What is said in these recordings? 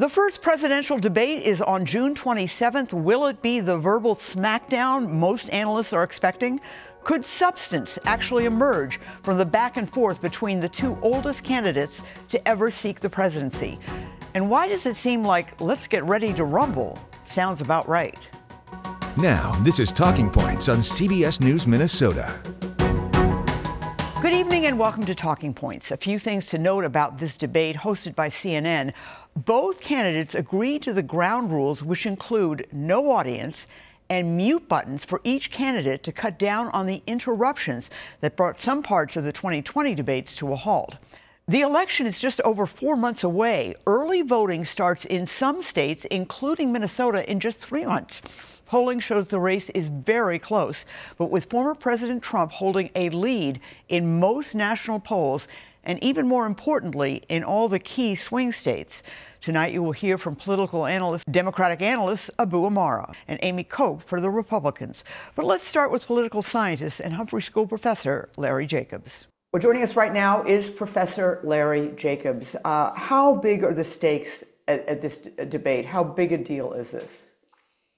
The first presidential debate is on June 27th. Will it be the verbal smackdown most analysts are expecting? Could substance actually emerge from the back and forth between the two oldest candidates to ever seek the presidency? And why does it seem like "let's get ready to rumble" sounds about right? Now, this is Talking Points on CBS News Minnesota. Good evening and welcome to Talking Points. A few things to note about this debate hosted by CNN. Both candidates agreed to the ground rules, which include no audience and mute buttons for each candidate to cut down on the interruptions that brought some parts of the 2020 debates to a halt. The election is just over 4 months away. Early voting starts in some states, including Minnesota, in just 3 months. Polling shows the race is very close, but with former President Trump holding a lead in most national polls, and even more importantly, in all the key swing states. Tonight, you will hear from political analyst, Democratic analysts Abou Amara and Amy Koch for the Republicans. But let's start with political scientist and Humphrey School professor Larry Jacobs. Well, joining us right now is Professor Larry Jacobs. How big are the stakes at this debate? How big a deal is this?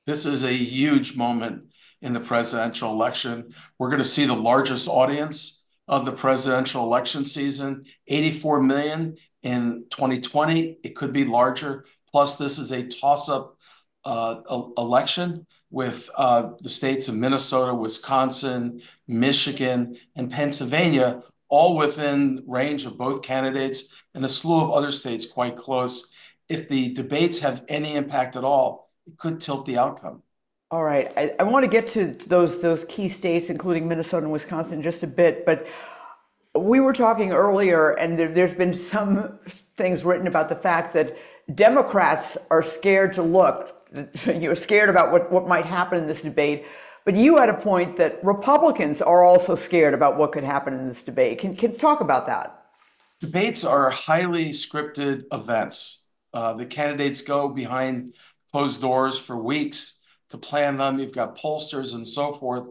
This is a huge moment in the presidential election. We're going to see the largest audience of the presidential election season, 84 million in 2020. It could be larger. Plus, this is a toss-up election with the states of Minnesota, Wisconsin, Michigan, and Pennsylvania, all within range of both candidates, and a slew of other states quite close. If the debates have any impact at all, it could tilt the outcome. All right. I want to get to those key states, including Minnesota and Wisconsin, in just a bit. But we were talking earlier, and there's been some things written about the fact that Democrats are scared to look. You're scared about what might happen in this debate. But you had a point that Republicans are also scared about what could happen in this debate. Can talk about that? Debates are highly scripted events. The candidates go behind closed doors for weeks to plan them. You've got pollsters and so forth.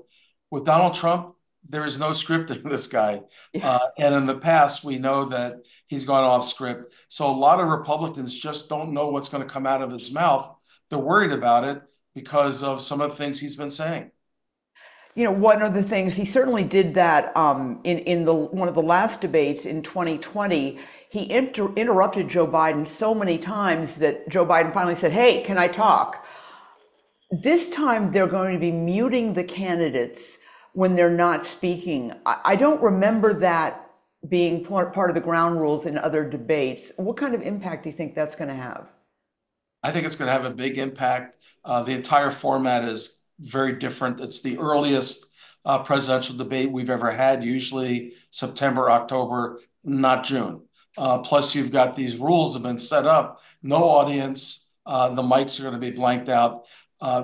With Donald Trump, there is no scripting this guy. And in the past, we know that he's gone off script. So a lot of Republicans just don't know what's going to come out of his mouth. They're worried about it because of some of the things he's been saying. You know, one of the things, he certainly did that in one of the last debates in 2020. He interrupted Joe Biden so many times that Joe Biden finally said, "Hey, can I talk?" This time, they're going to be muting the candidates when they're not speaking. I don't remember that being part of the ground rules in other debates. What kind of impact do you think that's going to have? I think it's going to have a big impact. The entire format is very different. It's the earliest presidential debate we've ever had, usually September, October, not June. Plus, you've got these rules have been set up, no audience, the mics are going to be blanked out.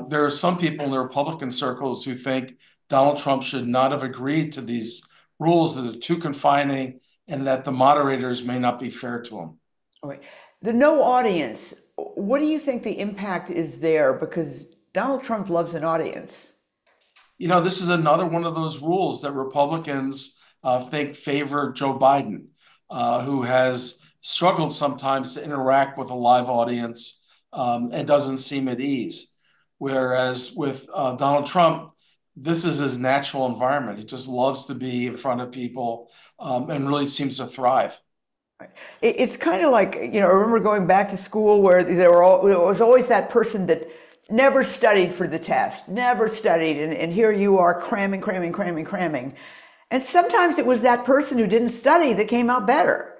There are some people in the Republican circles who think Donald Trump should not have agreed to these rules, that are too confining and that the moderators may not be fair to him. All right. The no audience, what do you think the impact is there? Because Donald Trump loves an audience. You know, this is another one of those rules that Republicans think favor Joe Biden, who has struggled sometimes to interact with a live audience and doesn't seem at ease. Whereas with Donald Trump, this is his natural environment. He just loves to be in front of people and really seems to thrive. It's kind of like, you know, I remember going back to school where there was always that person that never studied for the test, never studied. And here you are cramming. And sometimes it was that person who didn't study that came out better.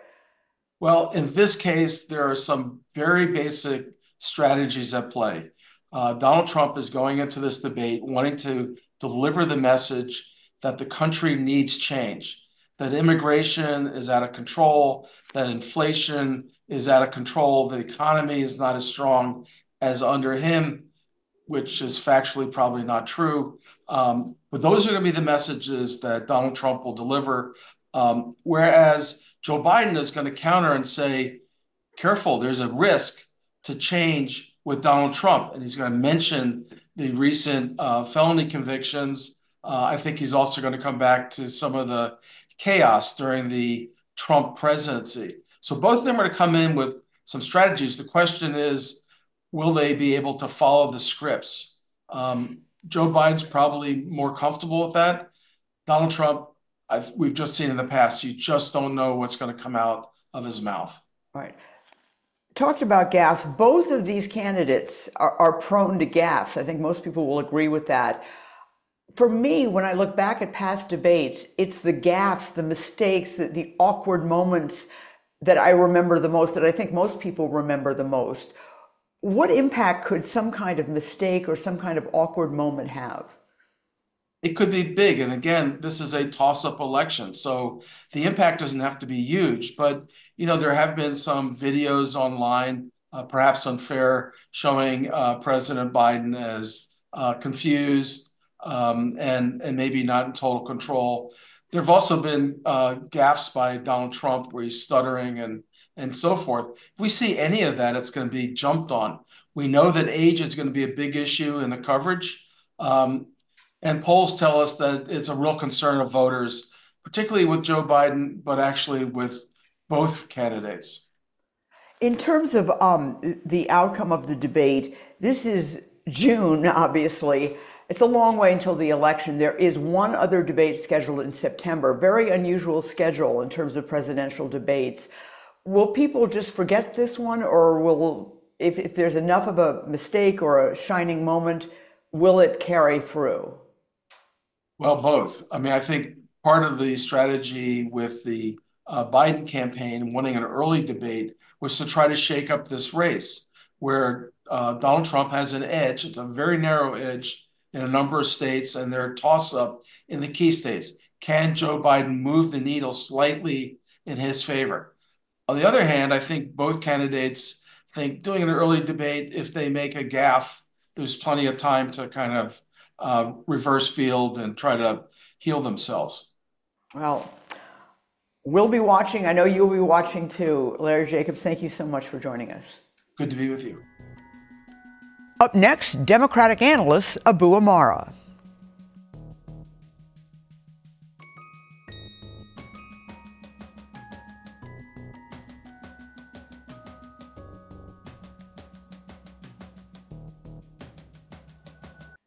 Well, in this case, there are some very basic strategies at play. Donald Trump is going into this debate wanting to deliver the message that the country needs change, that immigration is out of control, that inflation is out of control, the economy is not as strong as under him, which is factually probably not true. But those are going to be the messages that Donald Trump will deliver. Whereas Joe Biden is going to counter and say, careful, there's a risk to change with Donald Trump. And he's going to mention the recent felony convictions. I think he's also going to come back to some of the chaos during the Trump presidency. So both of them are to come in with some strategies. The question is, will they be able to follow the scripts? Joe Biden's probably more comfortable with that. Donald Trump, we've just seen in the past, you just don't know what's going to come out of his mouth. Right. Talked about gaffes. Both of these candidates are prone to gaffes. I think most people will agree with that. For me, when I look back at past debates, it's the gaffes, the mistakes, the awkward moments that I remember the most, that I think most people remember the most. What impact could some kind of mistake or some kind of awkward moment have? It could be big. And again, this is a toss-up election. So the impact doesn't have to be huge. But, there have been some videos online, perhaps unfair, showing President Biden as confused and maybe not in total control. There have also been gaffes by Donald Trump where he's stuttering and so forth. If we see any of that, it's going to be jumped on. We know that age is going to be a big issue in the coverage. And polls tell us that it's a real concern of voters, particularly with Joe Biden, but actually with both candidates. In terms of the outcome of the debate, this is June, obviously. It's a long way until the election. There is one other debate scheduled in September, very unusual schedule in terms of presidential debates. Will people just forget this one, or will, if there's enough of a mistake or a shining moment, will it carry through? Well, both. I mean, I think part of the strategy with the Biden campaign winning an early debate was to try to shake up this race where Donald Trump has an edge. It's a very narrow edge in a number of states, and they're a toss-up in the key states. Can Joe Biden move the needle slightly in his favor? On the other hand, I think both candidates think doing an early debate, if they make a gaffe, there's plenty of time to kind of reverse field and try to heal themselves. Well, we'll be watching. I know you'll be watching too. Larry Jacobs, thank you so much for joining us. Good to be with you. Up next, Democratic analyst Abou Amara.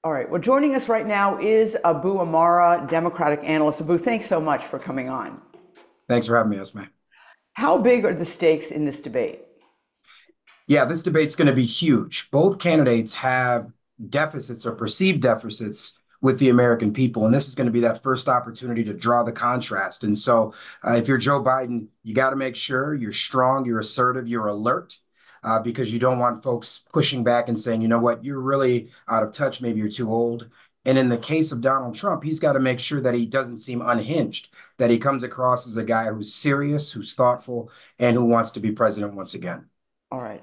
All right, well, joining us right now is Abou Amara, Democratic analyst. Abou, thanks so much for coming on. Thanks for having me, Esme. How big are the stakes in this debate? Yeah, this debate's going to be huge. Both candidates have deficits or perceived deficits with the American people, and this is going to be that first opportunity to draw the contrast. And so if you're Joe Biden, you got to make sure you're strong, you're assertive, you're alert, because you don't want folks pushing back and saying, you know what, you're really out of touch, maybe you're too old. And in the case of Donald Trump, he's got to make sure that he doesn't seem unhinged, that he comes across as a guy who's serious, who's thoughtful, and who wants to be president once again. All right.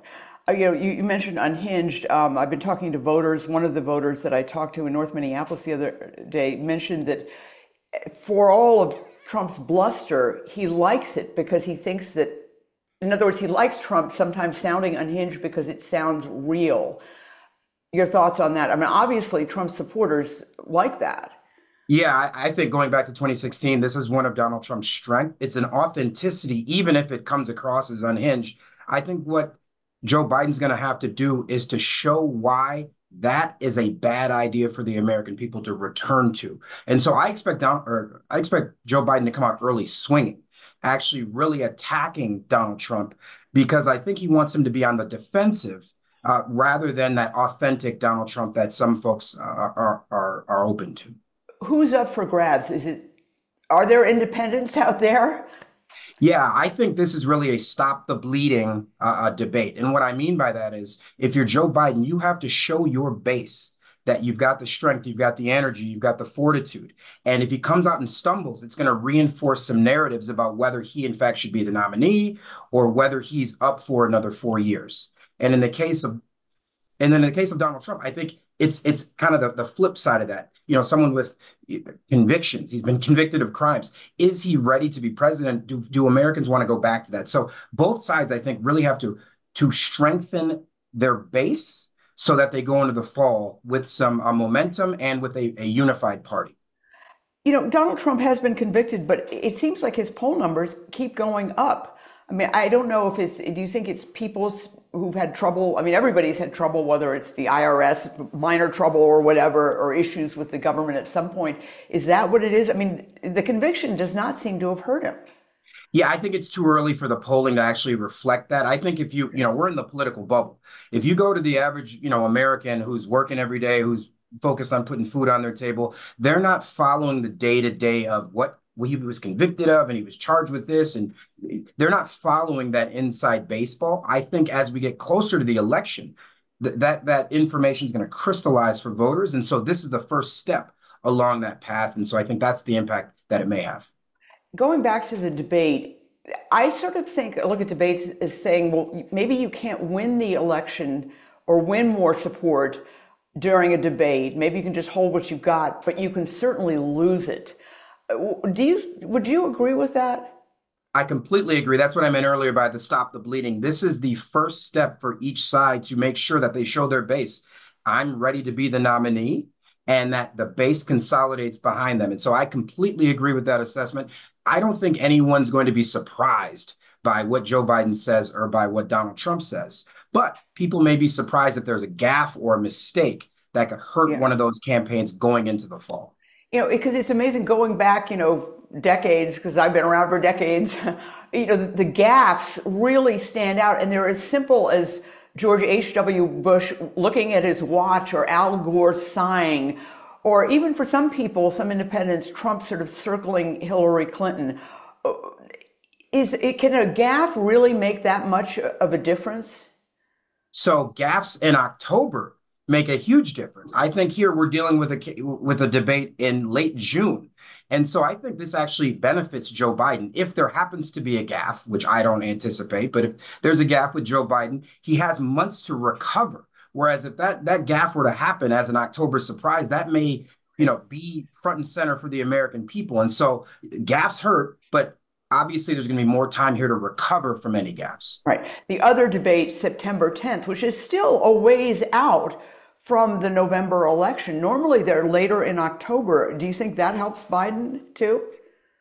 You mentioned unhinged. I've been talking to voters. One of the voters that I talked to in North Minneapolis the other day mentioned that for all of Trump's bluster, he likes it because he thinks that, in other words, he likes Trump sometimes sounding unhinged because it sounds real. Your thoughts on that? I mean, obviously, Trump supporters like that. Yeah, I think going back to 2016, this is one of Donald Trump's strengths. It's an authenticity, even if it comes across as unhinged. I think what Joe Biden's going to have to do is to show why that is a bad idea for the American people to return to. And so I expect Joe Biden to come out early swinging, actually really attacking Donald Trump, because I think he wants him to be on the defensive rather than that authentic Donald Trump that some folks are open to. Who's up for grabs? Are there independents out there? Yeah, I think this is really a stop the bleeding debate. And what I mean by that is if you're Joe Biden, you have to show your base that you've got the strength, you've got the energy, you've got the fortitude. And if he comes out and stumbles, it's going to reinforce some narratives about whether he, in fact, should be the nominee or whether he's up for another 4 years. And in the case of Donald Trump, I think it's kind of the flip side of that. You know, someone with convictions, he's been convicted of crimes. Is he ready to be president? Do Americans want to go back to that? So both sides, I think, really have to strengthen their base so that they go into the fall with some momentum and with a unified party. You know, Donald Trump has been convicted, but it seems like his poll numbers keep going up. I mean, I don't know if it's, do you think it's people who've had trouble? I mean, everybody's had trouble, whether it's the IRS, minor trouble or whatever, or issues with the government at some point. Is that what it is? I mean, the conviction does not seem to have hurt him. Yeah, I think it's too early for the polling to actually reflect that. I think if we're in the political bubble. If you go to the average, American who's working every day, who's focused on putting food on their table, they're not following the day-to-day of what he was convicted of, and he was charged with this, and they're not following that inside baseball. I think as we get closer to the election, that information is going to crystallize for voters. And so this is the first step along that path. And so I think that's the impact that it may have. Going back to the debate, I sort of look at debates as saying, well, maybe you can't win the election or win more support during a debate. Maybe you can just hold what you've got, but you can certainly lose it. Would you agree with that? I completely agree. That's what I meant earlier by the stop the bleeding. This is the first step for each side to make sure that they show their base. I'm ready to be the nominee, and that the base consolidates behind them. And so I completely agree with that assessment. I don't think anyone's going to be surprised by what Joe Biden says or by what Donald Trump says. But people may be surprised if there's a gaffe or a mistake that could hurt one of those campaigns going into the fall. Because it's amazing going back, decades, because I've been around for decades, the gaffes really stand out, and they're as simple as George H.W. Bush looking at his watch, or Al Gore sighing, or even for some people, some independents, Trump sort of circling Hillary Clinton. Can a gaffe really make that much of a difference? So gaffes in October make a huge difference. I think here we're dealing with a debate in late June. And so I think this actually benefits Joe Biden. If there happens to be a gaffe, which I don't anticipate, but if there's a gaffe with Joe Biden, he has months to recover. Whereas if that gaffe were to happen as an October surprise, that may, be front and center for the American people. And so gaffes hurt, but obviously there's going to be more time here to recover from any gaffes. Right. The other debate, September 10th, which is still a ways out from the November election. Normally they're later in October. Do you think that helps Biden too?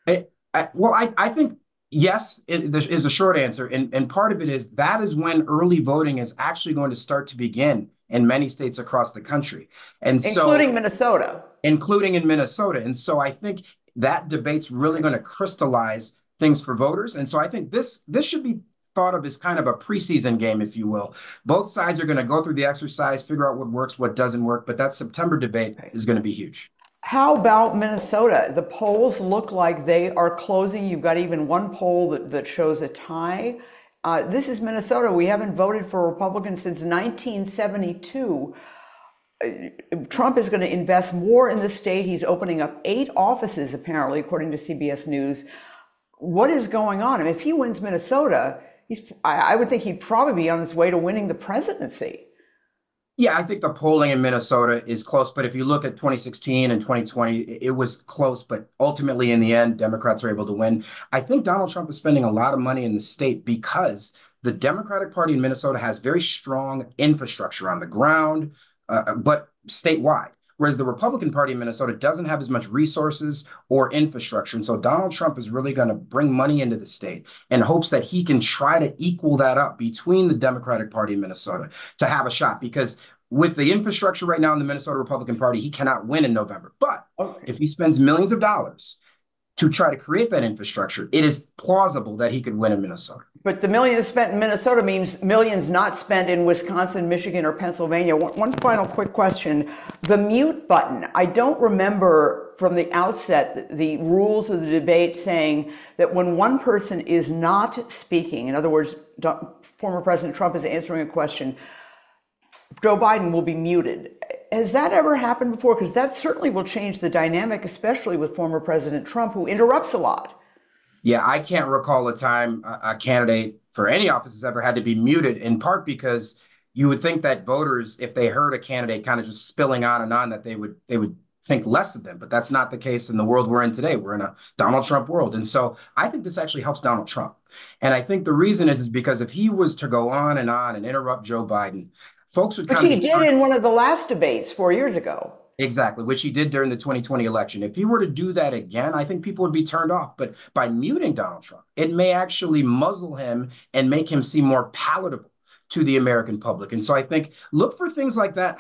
I think yes, is a short answer. And part of it is that is when early voting is actually going to start to begin in many states across the country. And including Minnesota. Including in Minnesota. And so I think that debate's really going to crystallize things for voters. And so I think this should be thought of as kind of a preseason game, if you will. Both sides are going to go through the exercise, figure out what works, what doesn't work, but that September debate is going to be huge. How about Minnesota? The polls look like they are closing. You've got even one poll that shows a tie. This is Minnesota. We haven't voted for a Republican since 1972. Trump is going to invest more in the state. He's opening up 8 offices, apparently, according to CBS News. What is going on? I mean, if he wins Minnesota, I would think he'd probably be on his way to winning the presidency. Yeah, I think the polling in Minnesota is close. But if you look at 2016 and 2020, it was close. But ultimately, in the end, Democrats were able to win. I think Donald Trump is spending a lot of money in the state because the Democratic Party in Minnesota has very strong infrastructure on the ground, but statewide. Whereas the Republican Party in Minnesota doesn't have as much resources or infrastructure. And so Donald Trump is really going to bring money into the state in hopes that he can try to equal that up between the Democratic Party in Minnesota to have a shot. Because with the infrastructure right now in the Minnesota Republican Party, he cannot win in November. But if he spends millions of dollars to try to create that infrastructure, it is plausible that he could win in Minnesota. But the millions spent in Minnesota means millions not spent in Wisconsin, Michigan, or Pennsylvania. One final quick question. The mute button. I don't remember from the outset the rules of the debate saying that when one person is not speaking, in other words, former President Trump is answering a question, Joe Biden will be muted. Has that ever happened before? Because that certainly will change the dynamic, especially with former President Trump, who interrupts a lot. Yeah, I can't recall a time a candidate for any office has ever had to be muted, in part because you would think that voters, if they heard a candidate kind of just spilling on, that they would think less of them. But that's not the case in the world we're in today. We're in a Donald Trump world. And so I think this actually helps Donald Trump. And I think the reason is because if he was to go on and interrupt Joe Biden, folks would Which he did in one of the last debates 4 years ago. Exactly, which he did during the 2020 election. If he were to do that again, I think people would be turned off. But by muting Donald Trump, it may actually muzzle him and make him seem more palatable to the American public. And so I think look for things like that,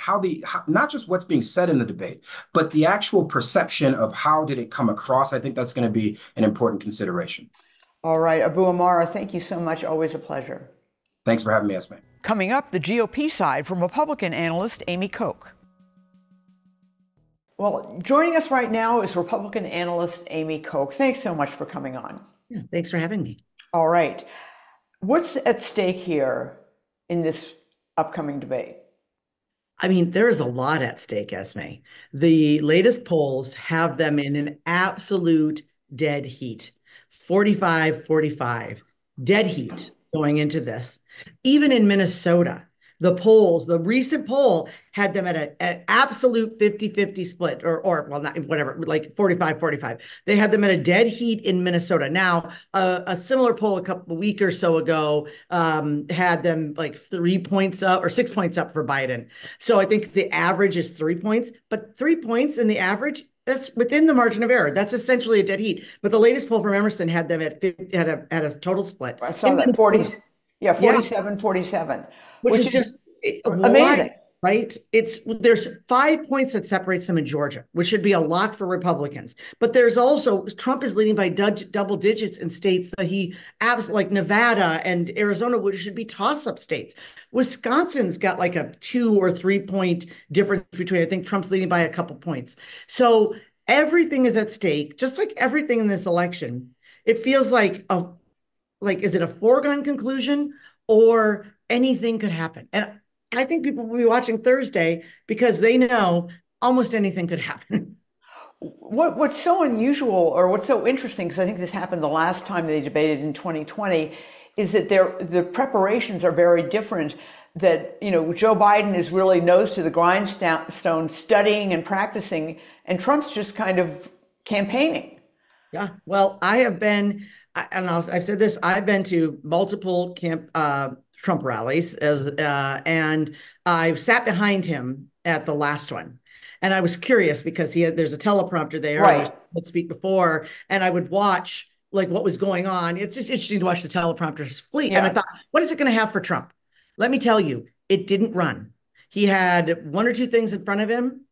not just what's being said in the debate, but the actual perception of how did it come across. I think that's going to be an important consideration. All right, Abou Amara, thank you so much. Always a pleasure. Thanks for having me, Esme. Coming up, the GOP side from Republican analyst Amy Koch. Well, joining us right now is Republican analyst Amy Koch. Thanks so much for coming on. Yeah, thanks for having me. All right. What's at stake here in this upcoming debate? I mean, there is a lot at stake, Esme. The latest polls have them in an absolute dead heat. 45-45, dead heat going into this. Even in Minnesota, the recent poll had them at an absolute 50-50 split, or well, not whatever, like 45-45. They had them at a dead heat in Minnesota. Now, a similar poll a week or so ago had them like 3 points up or 6 points up for Biden. So I think the average is 3 points, but 3 points in the average, that's within the margin of error. That's essentially a dead heat. But the latest poll from Emerson had them at a total split. I saw that 47-47, which is just amazing. Right? There's 5 points that separates them in Georgia, which should be a lock for Republicans. But there's also Trump is leading by double digits in states that he like Nevada and Arizona, which should be toss-up states. Wisconsin's got like a 2 or 3 point difference between. I think Trump's leading by a couple points. So everything is at stake, just like everything in this election. It feels like is it a foregone conclusion or anything could happen? And I think people will be watching Thursday because they know almost anything could happen. What's so unusual or what's so interesting, because I think this happened the last time they debated in 2020, is that the preparations are very different. That, Joe Biden is really nose to the grindstone, studying and practicing, and Trump's just kind of campaigning. Yeah, well, I've said this, I've been to multiple Trump rallies and I sat behind him at the last one. And I was curious because there's a teleprompter there. Right. I would speak before and I would watch like what was going on. It's just interesting to watch the teleprompters fleet. Yeah. And I thought, what is it going to have for Trump? Let me tell you, it didn't run. He had 1 or 2 things in front of him.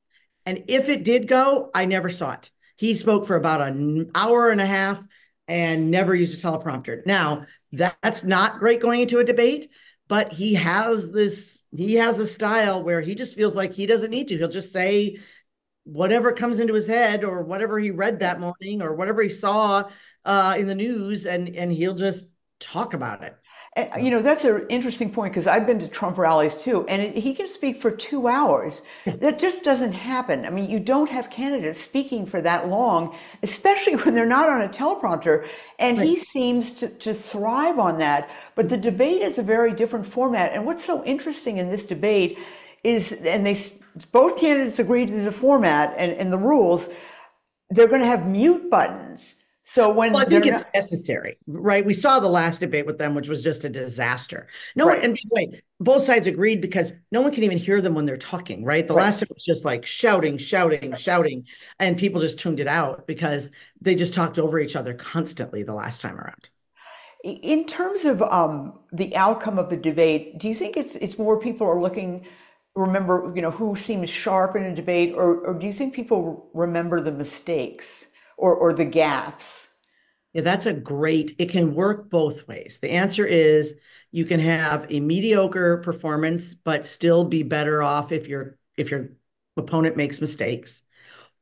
And if it did go, I never saw it. He spoke for about an hour and a half and never used a teleprompter. Now, that's not great going into a debate, but he has a style where he just feels like he doesn't need to. He'll just say whatever comes into his head or whatever he read that morning or whatever he saw in the news, and he'll just talk about it. And, that's an interesting point because I've been to Trump rallies too, and he can speak for 2 hours. That just doesn't happen. I mean, you don't have candidates speaking for that long, especially when they're not on a teleprompter. And right. He seems to thrive on that. But the debate is a very different format. And what's so interesting in this debate is, and both candidates agreed to the format and the rules, they're going to have mute buttons. So I think it's necessary, right? We saw the last debate with them, which was just a disaster. Right. And by the way, both sides agreed because no one can even hear them when they're talking, right? The last time was just like shouting, and people just tuned it out because they just talked over each other constantly the last time around. In terms of the outcome of the debate, do you think it's more people are remember, who seems sharp in a debate, or do you think people remember the mistakes? Or the gaffes? Yeah, it can work both ways. The answer is you can have a mediocre performance, but still be better off if your opponent makes mistakes.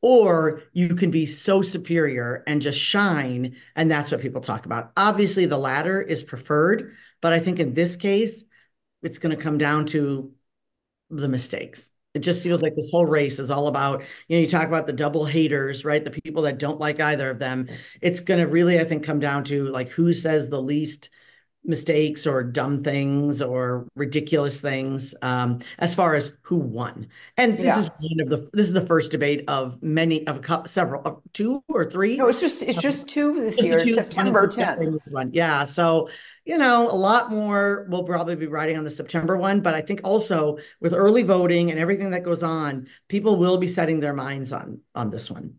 Or you can be so superior and just shine, and that's what people talk about. Obviously, the latter is preferred, but I think in this case, it's going to come down to the mistakes. It just feels like this whole race is all about, you talk about the double haters, right? The people that don't like either of them. It's going to really, I think, come down to like who says the least mistakes or dumb things or ridiculous things as far as who won. And this is the first debate of several, 2 or 3. No, it's just 2 this year, September 10th. Yeah. So a lot more will probably be riding on the September one. But I think also with early voting and everything that goes on, people will be setting their minds on this one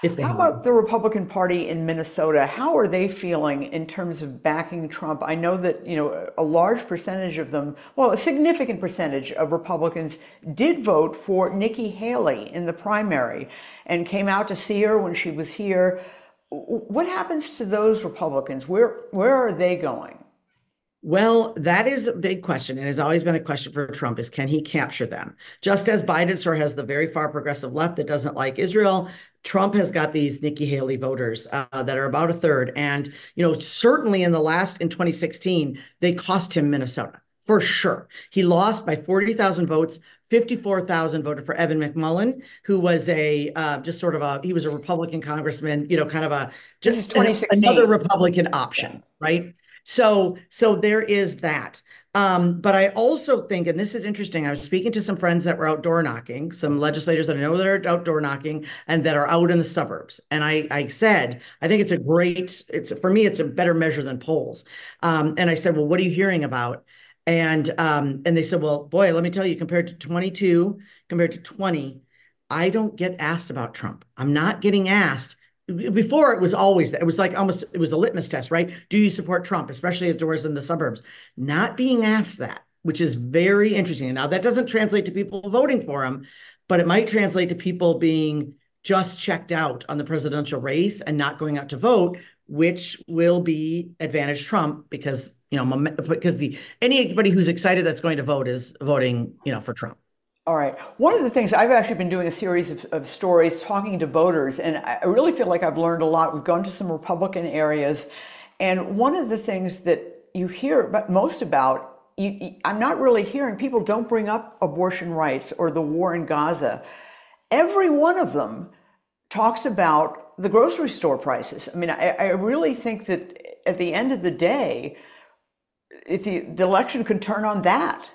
if they How want. about the Republican Party in Minnesota? How are they feeling in terms of backing Trump? I know that, a large percentage of them, well, a significant percentage of Republicans did vote for Nikki Haley in the primary and came out to see her when she was here. What happens to those Republicans? Where are they going? Well, that is a big question, and has always been a question for Trump is can he capture them? Just as Biden sort of has the very far progressive left that doesn't like Israel, Trump has got these Nikki Haley voters that are about a third. And, certainly in 2016, they cost him Minnesota for sure. He lost by 40,000 votes. 54,000 voted for Evan McMullin, who was he was a Republican congressman, kind of This is 2016. another Republican option, right? So there is that. But I also think, and this is interesting, I was speaking to some friends that were outdoor knocking, some legislators that I know that are outdoor knocking and that are out in the suburbs. And I said, I think for me, it's a better measure than polls. And I said, well, what are you hearing about? And they said, well, boy, let me tell you, compared to 22, compared to 20, I don't get asked about Trump. I'm not getting asked. Before it was always that. It was like it was a litmus test, right? Do you support Trump, especially at doors in the suburbs? Not being asked that, which is very interesting. Now, that doesn't translate to people voting for him, but it might translate to people being just checked out on the presidential race and not going out to vote, which will be advantage Trump because, anybody who's excited that's going to vote is voting, for Trump. All right. One of the things, I've actually been doing a series of stories talking to voters, and I really feel like I've learned a lot. We've gone to some Republican areas, and one of the things that you hear most about, I'm not really hearing, people don't bring up abortion rights or the war in Gaza. Every one of them talks about the grocery store prices. I mean, I really think that at the end of the day, the election could turn on that.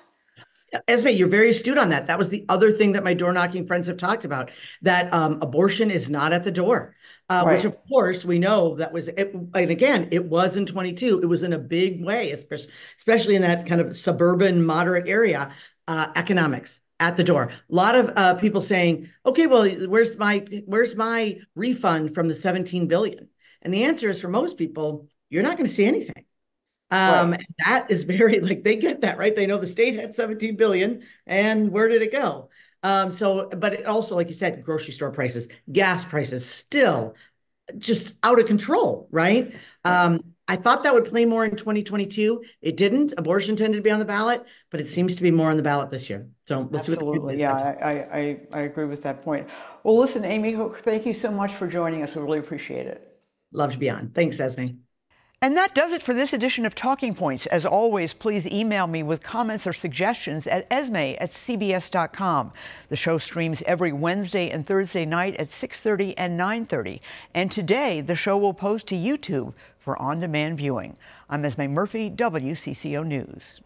Esme, you're very astute on that. That was the other thing that my door knocking friends have talked about, that abortion is not at the door, right. Which of course we know that was, and again, it was in 22. It was in a big way, especially in that kind of suburban moderate area, economics at the door. A lot of people saying, okay, well, where's my refund from the 17 billion? And the answer is for most people, you're not going to see anything. Right. And that is very, they get that, right? They know the state had 17 billion and where did it go? But it also, like you said, grocery store prices, gas prices, still just out of control, right? I thought that would play more in 2022. It didn't. Abortion tended to be on the ballot, but it seems to be more on the ballot this year. So we'll see what the Absolutely. Yeah, I agree with that point. Well, listen, Amy, thank you so much for joining us. We really appreciate it. Love to be on. Thanks, Esme. And that does it for this edition of Talking Points. As always, please email me with comments or suggestions at esme@cbs.com. The show streams every Wednesday and Thursday night at 6:30 and 9:30. And today, the show will post to YouTube for on-demand viewing. I'm Esme Murphy, WCCO News.